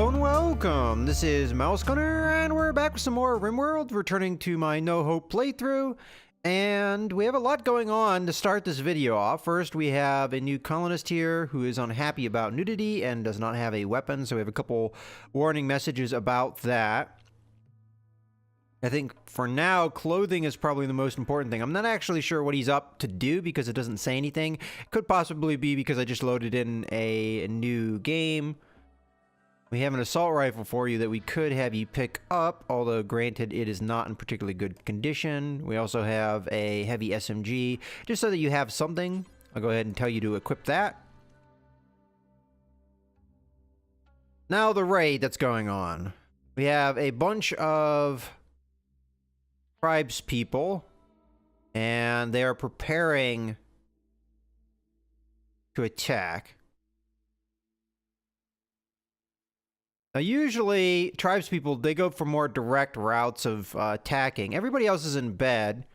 Hello and welcome. This is Mouse Gunner, and we're back with some more RimWorld, returning to my No Hope playthrough. And we have a lot going on to start this video off. First, we have a new colonist here who is unhappy about nudity and does not have a weapon, so we have a couple warning messages about that. I think for now, clothing is probably the most important thing. I'm not actually sure what he's up to do because it doesn't say anything. Could possibly be because I just loaded in a new game. We have an assault rifle for you that we could have you pick up, although granted it is not in particularly good condition. We also have a heavy SMG, just so that you have something. I'll go ahead and tell you to equip that. Now the raid that's going on. We have a bunch of tribes people, and they are preparing to attack. Now, usually, tribespeople, they go for more direct routes of attacking. Everybody else is in bed.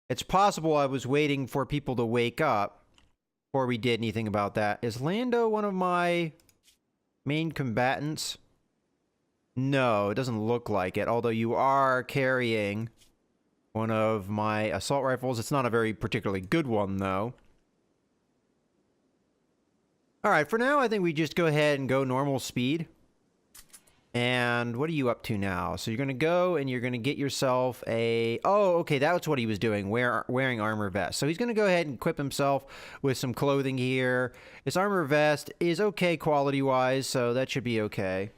It's possible I was waiting for people to wake up before we did anything about that. Is Lando one of my main combatants? No, it doesn't look like it, although you are carrying one of my assault rifles. It's not a very particularly good one, though. Alright, for now, I think we just go ahead and go normal speed. And what are you up to now? So you're going to go and you're going to get yourself a... Oh, okay, that's what he was doing, wearing armor vest. So he's going to go ahead and equip himself with some clothing here. His armor vest is okay quality-wise, so that should be okay.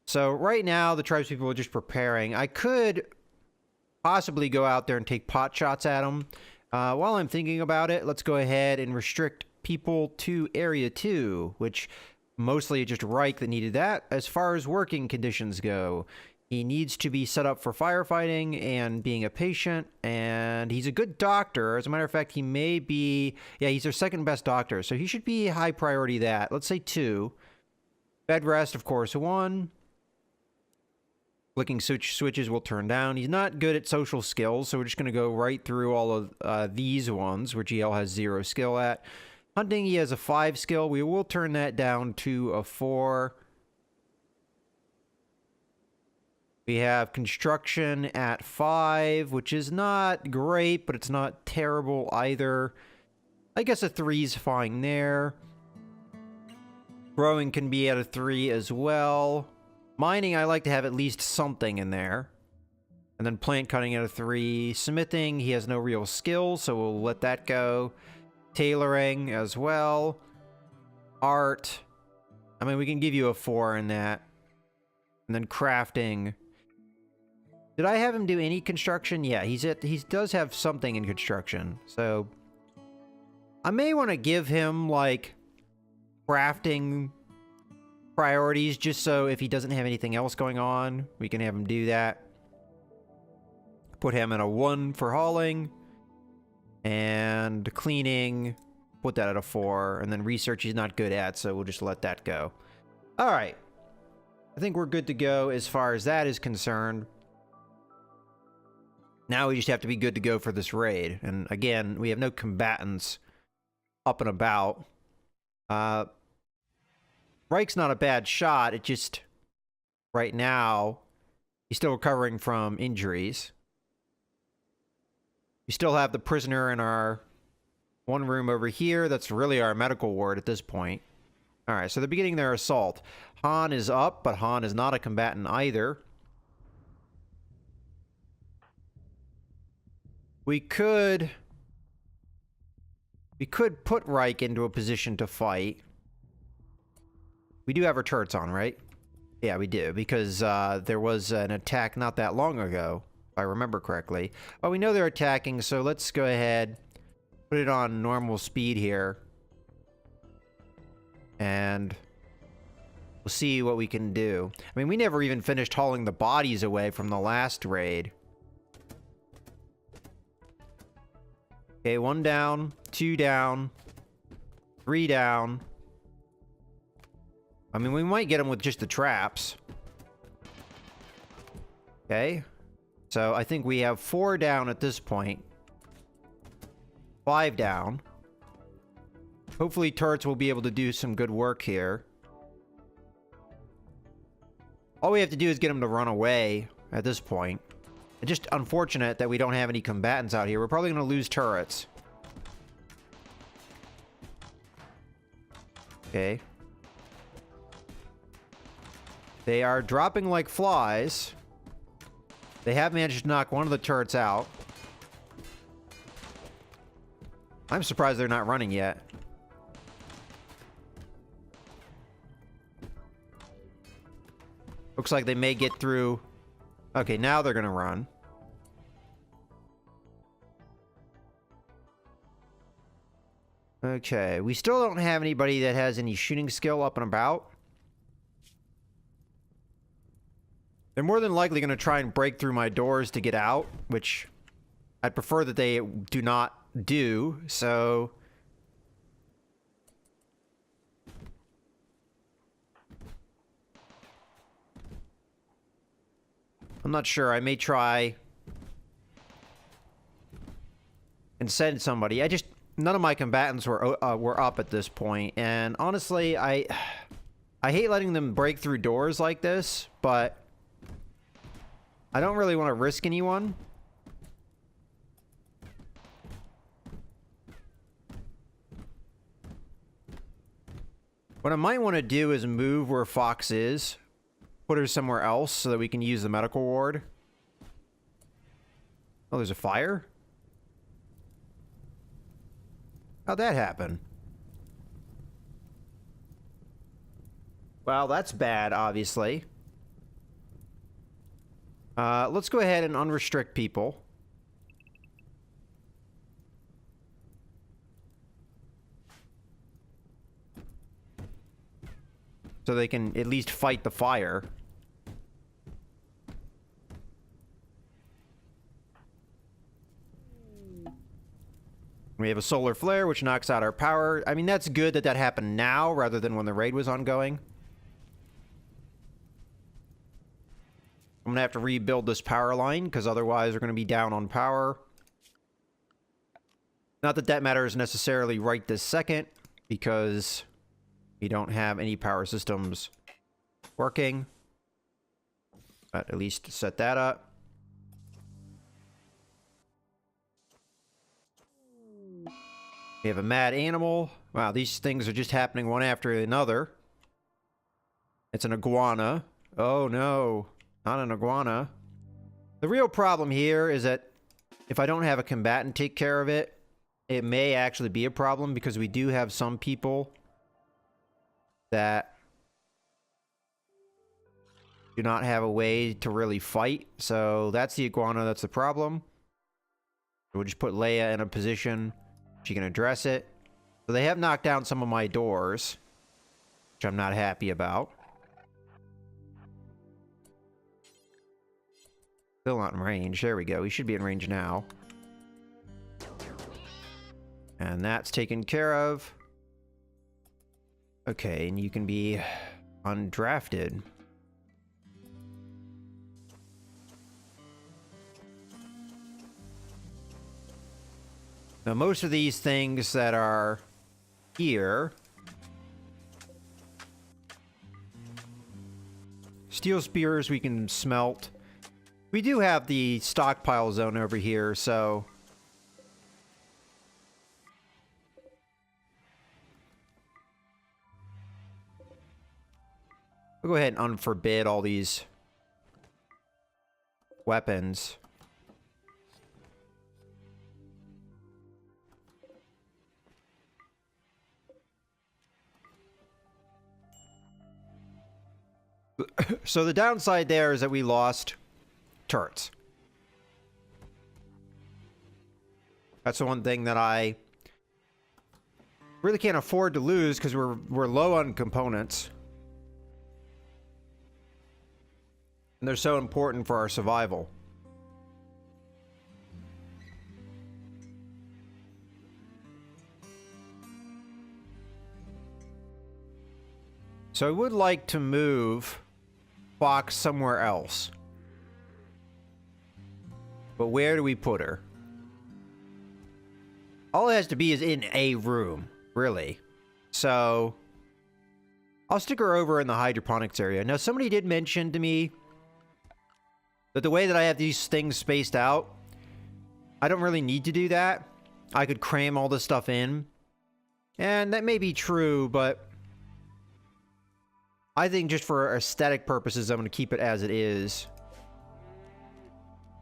So right now, the tribespeople are just preparing. I could possibly go out there and take pot shots at them. While I'm thinking about it, let's go ahead and restrict people to Area 2, which... Mostly just Reich that needed that. As far as working conditions go, he needs to be set up for firefighting and being a patient, and he's a good doctor. As a matter of fact, he may be... Yeah, he's our second best doctor, so he should be high priority that. Let's say 2. Bed rest, of course, 1. Flicking switches will turn down. He's not good at social skills, so we're just going to go right through all of these ones, where GL has 0 skill at. Hunting, he has a 5 skill. We will turn that down to a 4. We have construction at 5, which is not great, but it's not terrible either. I guess a 3 is fine there. Growing can be at a 3 as well. Mining, I like to have at least something in there. And then plant cutting at a 3. Smithing, he has no real skill, so we'll let that go. Tailoring as well. Art. I mean, we can give you a 4 in that. And then crafting. Did I have him do any construction? Yeah, he does have something in construction. So I may want to give him like crafting priorities just so if he doesn't have anything else going on, we can have him do that. Put him in a 1 for hauling. And cleaning, put that at a 4. And then research he's not good at, so we'll just let that go. Alright. I think we're good to go as far as that is concerned. Now we just have to be good to go for this raid. And again, we have no combatants up and about. Reich's not a bad shot. It just, right now, he's still recovering from injuries. We still have the prisoner in our one room over here. That's really our medical ward at this point. Alright, so they're beginning their assault. Han is up, but Han is not a combatant either. We could put Reich into a position to fight. We do have our turrets on, right? Yeah, we do, because there was an attack not that long ago. If I remember correctly. Oh, we know they're attacking, so let's go ahead, put it on normal speed here. And we'll see what we can do. I mean, we never even finished hauling the bodies away from the last raid. Okay, 1 down, 2 down, 3 down. I mean, we might get them with just the traps. Okay. So I think we have 4 down at this point. 5 down. Hopefully turrets will be able to do some good work here. All we have to do is get him to run away at this point. It's just unfortunate that we don't have any combatants out here. We're probably going to lose turrets. Okay. They are dropping like flies. They have managed to knock one of the turrets out. I'm surprised they're not running yet. Looks like they may get through. Okay, now they're gonna run. Okay, we still don't have anybody that has any shooting skill up and about. They're more than likely going to try and break through my doors to get out, which I'd prefer that they do not do, so... I'm not sure. I may try and send somebody. None of my combatants were up at this point, and honestly, I hate letting them break through doors like this, but I don't really want to risk anyone. What I might want to do is move where Fox is, put her somewhere else so that we can use the medical ward. Oh, there's a fire? How'd that happen? Well, that's bad, obviously. Let's go ahead and unrestrict people. So they can at least fight the fire. We have a solar flare, which knocks out our power. I mean, that's good that that happened now, rather than when the raid was ongoing. I'm gonna have to rebuild this power line, because otherwise we're gonna be down on power. Not that that matters necessarily right this second, because we don't have any power systems working. But at least set that up. We have a mad animal. Wow, these things are just happening one after another. It's an iguana. Oh no, not an iguana. The real problem here is that if I don't have a combatant take care of it, it may actually be a problem, because we do have some people that do not have a way to really fight. So that's the iguana, that's the problem. We'll just put Leia in a position she can address it. So they have knocked down some of my doors, which I'm not happy about. Still not in range. There we go. We should be in range now. And that's taken care of. Okay, and you can be undrafted. Now, most of these things that are here... Steel spears we can smelt. We do have the stockpile zone over here, so... We'll go ahead and unforbid all these weapons. So the downside there is that we lost turrets. That's the one thing that I really can't afford to lose, because we're low on components. And they're so important for our survival. So I would like to move Fox somewhere else. But where do we put her? All it has to be is in a room, really. So I'll stick her over in the hydroponics area. Now, somebody did mention to me that the way that I have these things spaced out, I don't really need to do that. I could cram all this stuff in. And that may be true, but I think just for aesthetic purposes, I'm going to keep it as it is.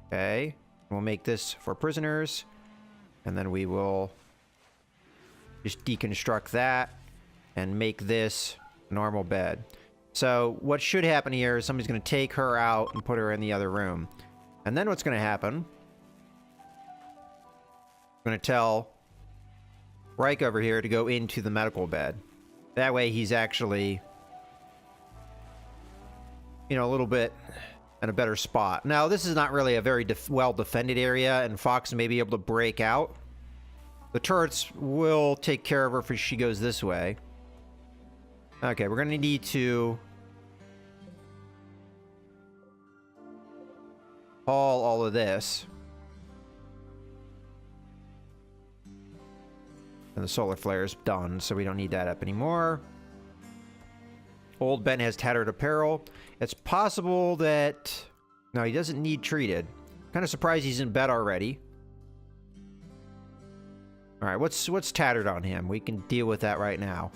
Okay. We'll make this for prisoners. And then we will just deconstruct that and make this normal bed. So what should happen here is somebody's going to take her out and put her in the other room. And then what's going to happen, I'm going to tell Reich over here to go into the medical bed. That way he's actually, you know, a little bit in a better spot. Now, this is not really a very well-defended area, and Fox may be able to break out. The turrets will take care of her if she goes this way. Okay, we're going to need to haul all of this. And the solar flare is done, so we don't need that up anymore. Old Ben has tattered apparel. It's possible that... No, he doesn't need treated. Kind of surprised he's in bed already. Alright, what's tattered on him? We can deal with that right now.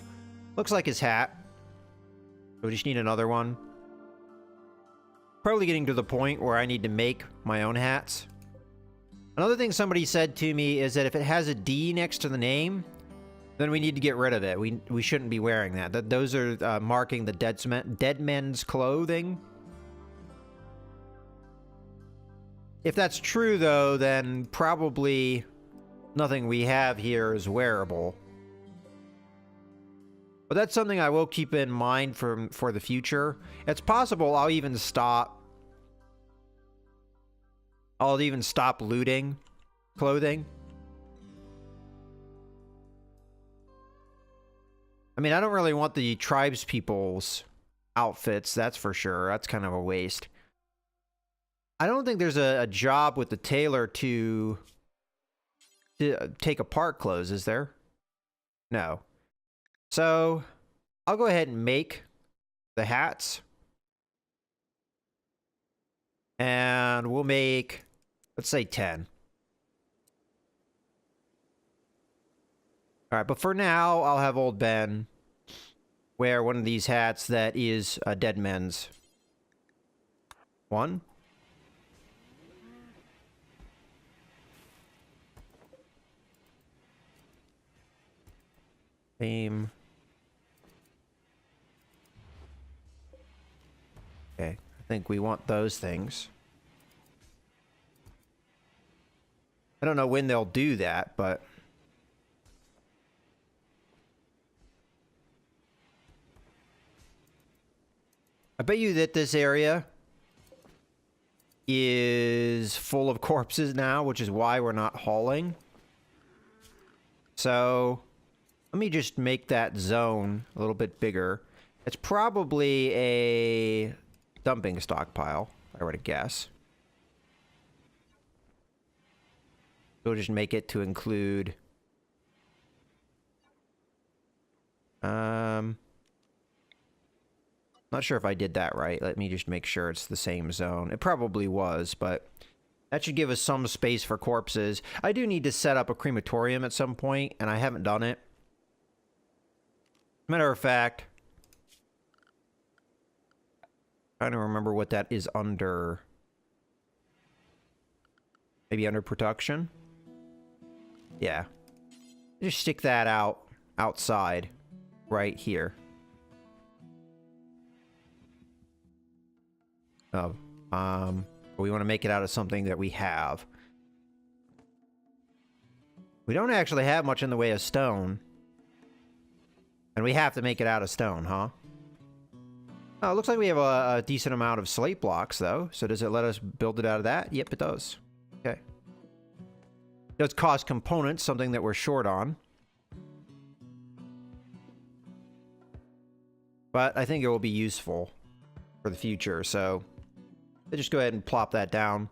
Looks like his hat. So we just need another one. Probably getting to the point where I need to make my own hats. Another thing somebody said to me is that if it has a D next to the name, then we need to get rid of it. We shouldn't be wearing that. Those are marking the dead men's clothing. If that's true, though, then probably nothing we have here is wearable. But that's something I will keep in mind for the future. It's possible I'll even stop looting clothing. I mean, I don't really want the tribespeople's outfits, that's for sure. That's kind of a waste. I don't think there's a job with the tailor to take apart clothes, is there? No. So, I'll go ahead and make the hats. And we'll make, let's say 10. Alright, but for now, I'll have old Ben wear one of these hats that is a dead men's. One. Same. Okay, I think we want those things. I don't know when they'll do that, but... I bet you that this area is full of corpses now, which is why we're not hauling. So, let me just make that zone a little bit bigger. It's probably a dumping stockpile, if I were to guess. We'll just make it to include... Not sure if I did that right. Let me just make sure it's the same zone. It probably was, but that should give us some space for corpses. I do need to set up a crematorium at some point, and I haven't done it. Matter of fact, trying to remember what that is under. Maybe under production? Yeah. Just stick that outside right here. Oh, we want to make it out of something that we have. We don't actually have much in the way of stone. And we have to make it out of stone, huh? Oh, it looks like we have a decent amount of slate blocks, though. So does it let us build it out of that? Yep, it does. Okay. It does cost components, something that we're short on. But I think it will be useful for the future, so... I'll just go ahead and plop that down.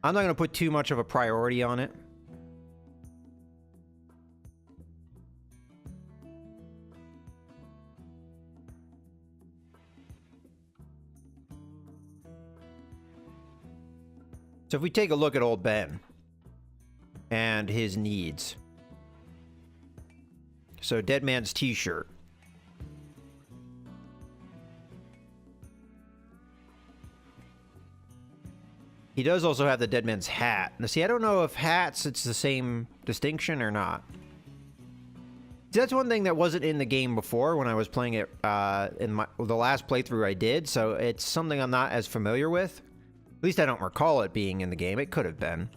I'm not going to put too much of a priority on it. So if we take a look at old Ben and his needs. So Dead Man's t-shirt. He does also have the Dead Man's hat. Now see, I don't know if hats, it's the same distinction or not. That's one thing that wasn't in the game before when I was playing it in the last playthrough I did, so it's something I'm not as familiar with. At least I don't recall it being in the game. It could have been.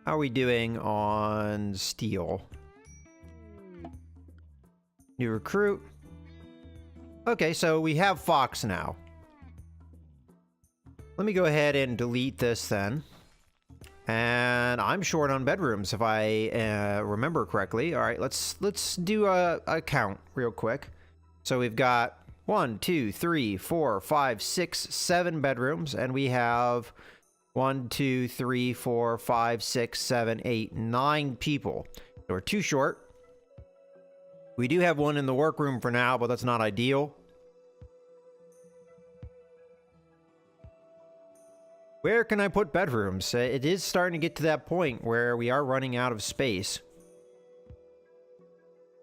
How are we doing on steel? New recruit. Okay, so we have Fox now. Let me go ahead and delete this then. And I'm short on bedrooms if I remember correctly. All right, let's do a count real quick. So we've got 1, 2, 3, 4, 5, 6, 7 bedrooms, and we have 1, 2, 3, 4, 5, 6, 7, 8, 9 people. So we're too short. We do have one in the workroom for now, but that's not ideal. Where can I put bedrooms? It is starting to get to that point where we are running out of space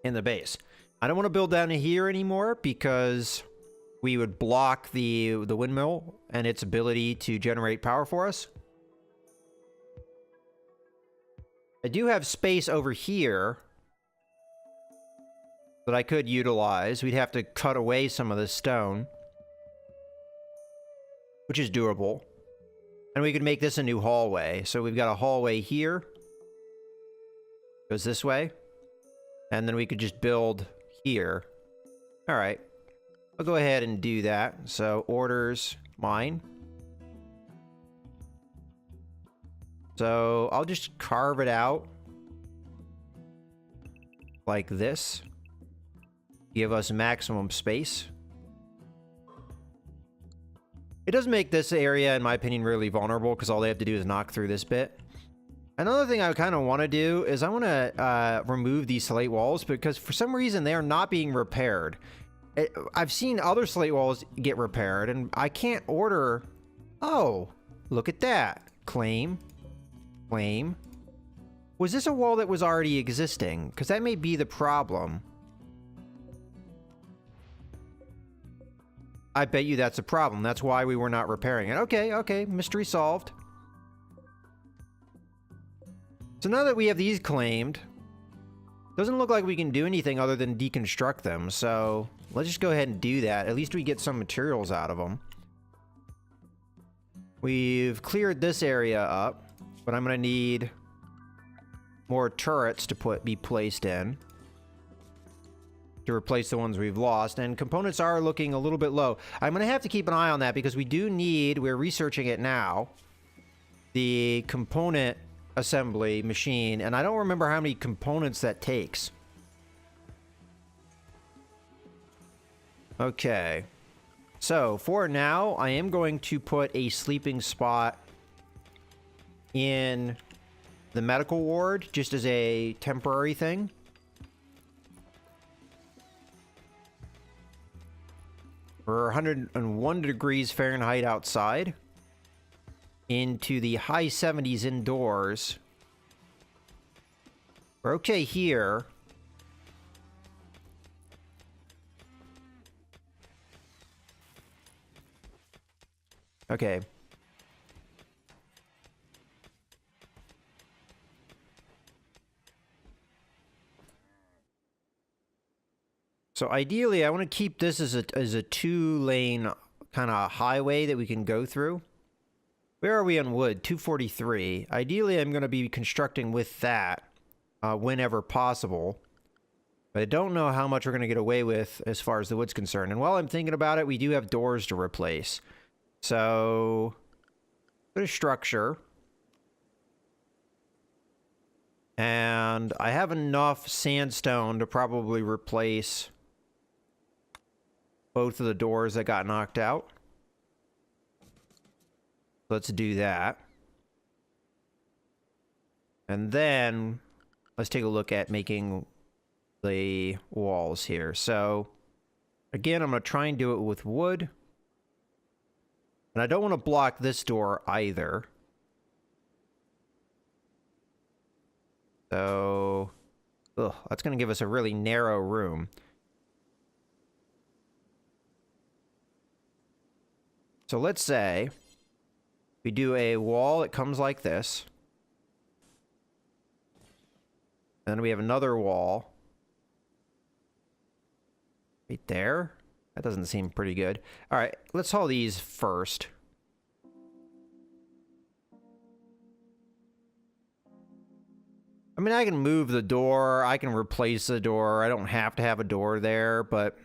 in the base. I don't want to build down here anymore because we would block the windmill and its ability to generate power for us. I do have space over here that I could utilize. We'd have to cut away some of the stone, which is doable. And we could make this a new hallway. So we've got a hallway here. Goes this way. And then we could just build here. All right. I'll go ahead and do that. So orders, mine. So I'll just carve it out like this. Give us maximum space. It does make this area, in my opinion, really vulnerable because all they have to do is knock through this bit. Another thing I kind of want to do is I want to remove these slate walls because for some reason they are not being repaired. I've seen other slate walls get repaired and I can't order... Oh, look at that. Claim. Claim. Was this a wall that was already existing? Because that may be the problem. I bet you that's a problem. That's why we were not repairing it. Okay, okay. Mystery solved. So now that we have these claimed, doesn't look like we can do anything other than deconstruct them. So let's just go ahead and do that. At least we get some materials out of them. We've cleared this area up, but I'm going to need more turrets to be placed in. To replace the ones we've lost, and components are looking a little bit low. I'm going to have to keep an eye on that because we do need, we're researching it now, the component assembly machine, and I don't remember how many components that takes. Okay. So, for now, I am going to put a sleeping spot in the medical ward, just as a temporary thing. We're 101 degrees Fahrenheit outside. Into the high 70s indoors. We're okay here. Okay. So ideally, I want to keep this as a 2-lane kind of highway that we can go through. Where are we on wood? 243. Ideally, I'm going to be constructing with that whenever possible. But I don't know how much we're going to get away with as far as the wood's concerned. And while I'm thinking about it, we do have doors to replace. So, go to structure. And I have enough sandstone to probably replace both of the doors that got knocked out. Let's do that. And then let's take a look at making the walls here. So Again, I'm going to try and do it with wood. And I don't want to block this door either. So, that's going to give us a really narrow room. So let's say we do a wall that comes like this. Then we have another wall. Right there. That doesn't seem pretty good. All right, let's haul these first. I mean, I can move the door. I can replace the door. I don't have to have a door there, but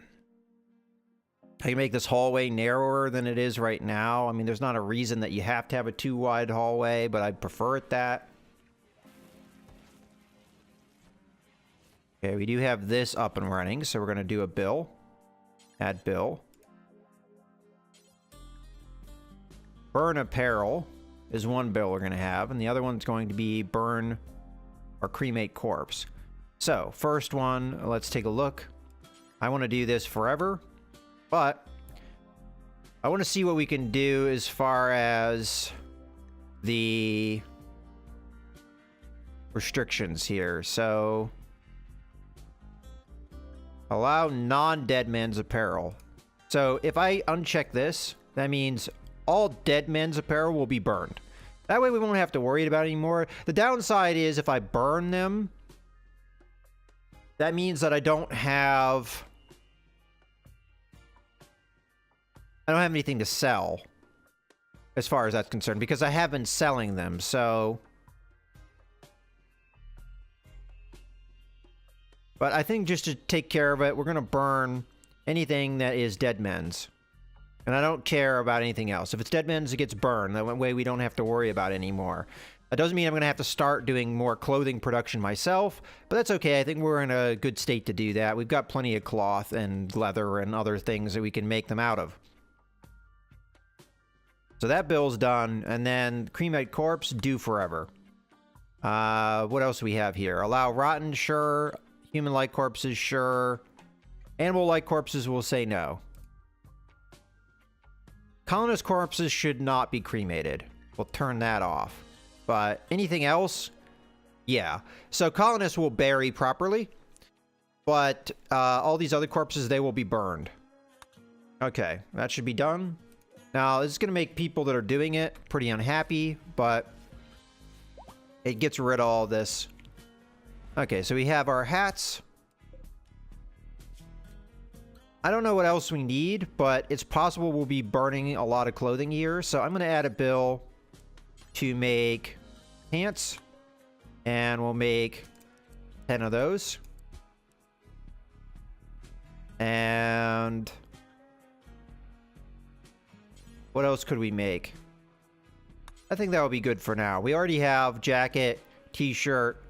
I can make this hallway narrower than it is right now. I mean, there's not a reason that you have to have a too wide hallway, but I prefer it that. Okay, we do have this up and running, so we're going to do a bill. Add bill. Burn apparel is one bill we're going to have, and the other one's going to be burn or cremate corpse. So, first one, let's take a look. I want to do this forever, but I want to see what we can do as far as the restrictions here. So, allow non-dead men's apparel. So if I uncheck this, that means all dead men's apparel will be burned. That way we won't have to worry about it anymore. The downside is if I burn them, that means that I don't have anything to sell as far as that's concerned, because I have been selling them. So, but I think just to take care of it, we're going to burn anything that is dead men's. And I don't care about anything else. If it's dead men's, it gets burned. That way we don't have to worry about it anymore. That doesn't mean I'm going to have to start doing more clothing production myself, but that's okay. I think we're in a good state to do that. We've got plenty of cloth and leather and other things that we can make them out of. So that bill's done, and then cremate corpse, do forever. What else do we have here? Allow rotten, sure. Human-like corpses, sure. Animal-like corpses will say no. Colonist corpses should not be cremated. We'll turn that off. But anything else? Yeah. So colonists will bury properly, but all these other corpses, they will be burned. Okay, that should be done. Now, this is going to make people that are doing it pretty unhappy, but it gets rid of all this. Okay, so we have our hats. I don't know what else we need, but it's possible we'll be burning a lot of clothing here. So I'm going to add a bill to make pants, and we'll make 10 of those. And what else could we make? I think that would be good for now. We already have jacket, t-shirt,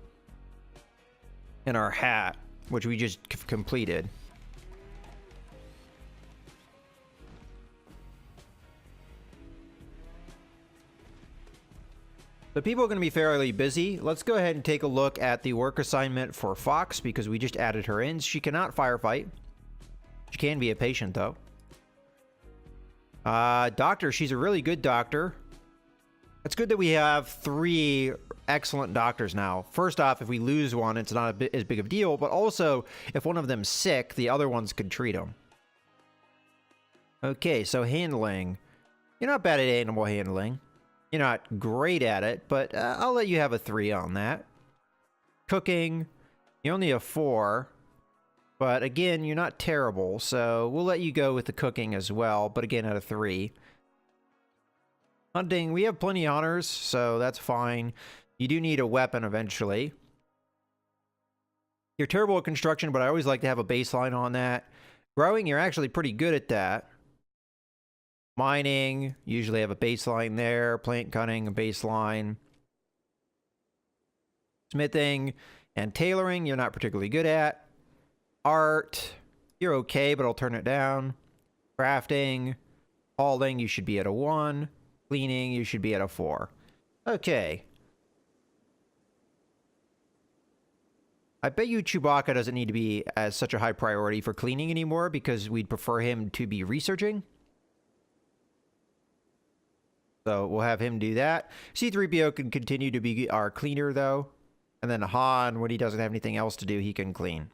and our hat, which we just completed. So people are going to be fairly busy. Let's go ahead and take a look at the work assignment for Fox, because we just added her in. She cannot firefight. She can be a patient, though. Doctor, she's a really good doctor. It's good that we have 3 excellent doctors now. First off, if we lose one, it's not as big of a deal, but also, if one of them's sick, the other ones could treat them. Okay, so handling. You're not bad at animal handling. You're not great at it, but I'll let you have a 3 on that. Cooking, you only have 4. But again, you're not terrible, so we'll let you go with the cooking as well, but again at a 3. Hunting, we have plenty of hunters, so that's fine. You do need a weapon eventually. You're terrible at construction, but I always like to have a baseline on that. Growing, you're actually pretty good at that. Mining, usually have a baseline there. Plant cutting, a baseline. Smithing and tailoring, you're not particularly good at. Art, you're okay, but I'll turn it down. Crafting, hauling, you should be at a 1. Cleaning, you should be at a 4. Okay. I bet you Chewbacca doesn't need to be as such a high priority for cleaning anymore because we'd prefer him to be researching. So we'll have him do that. C-3PO can continue to be our cleaner, though. And then Han, when he doesn't have anything else to do, he can clean.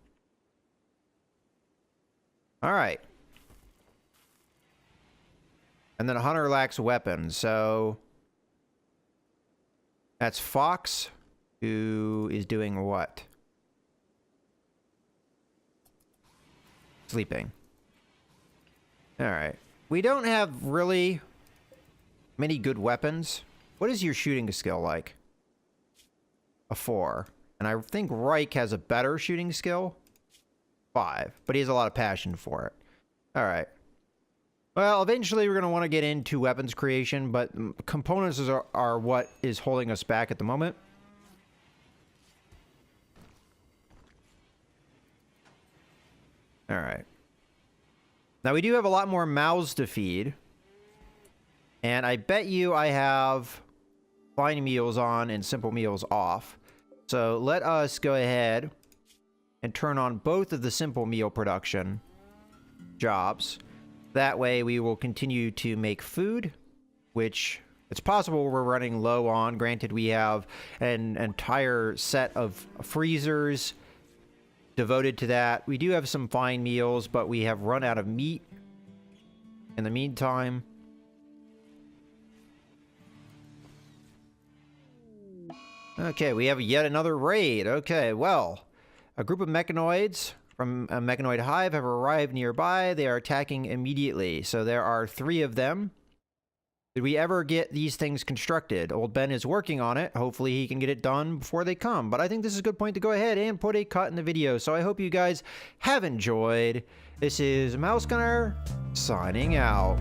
All right. And then Hunter lacks weapons, so... That's Fox, who is doing what? Sleeping. All right. We don't have really many good weapons. What is your shooting skill like? A 4. And I think Reich has a better shooting skill. 5. But he has a lot of passion for it. All right. Well, eventually we're going to want to get into weapons creation, but components are what is holding us back at the moment. All right. Now, we do have a lot more mouths to feed. And I bet you I have fine meals on and simple meals off. So let us go ahead and turn on both of the simple meal production jobs. That way we will continue to make food, which it's possible we're running low on. Granted, we have an entire set of freezers devoted to that. We do have some fine meals, but we have run out of meat in the meantime. Okay, we have yet another raid. Okay, well, a group of mechanoids from a mechanoid hive have arrived nearby. They are attacking immediately. So there are 3 of them. Did we ever get these things constructed? Old Ben is working on it. Hopefully he can get it done before they come. But I think this is a good point to go ahead and put a cut in the video. So I hope you guys have enjoyed. This is Mouse Gunner signing out.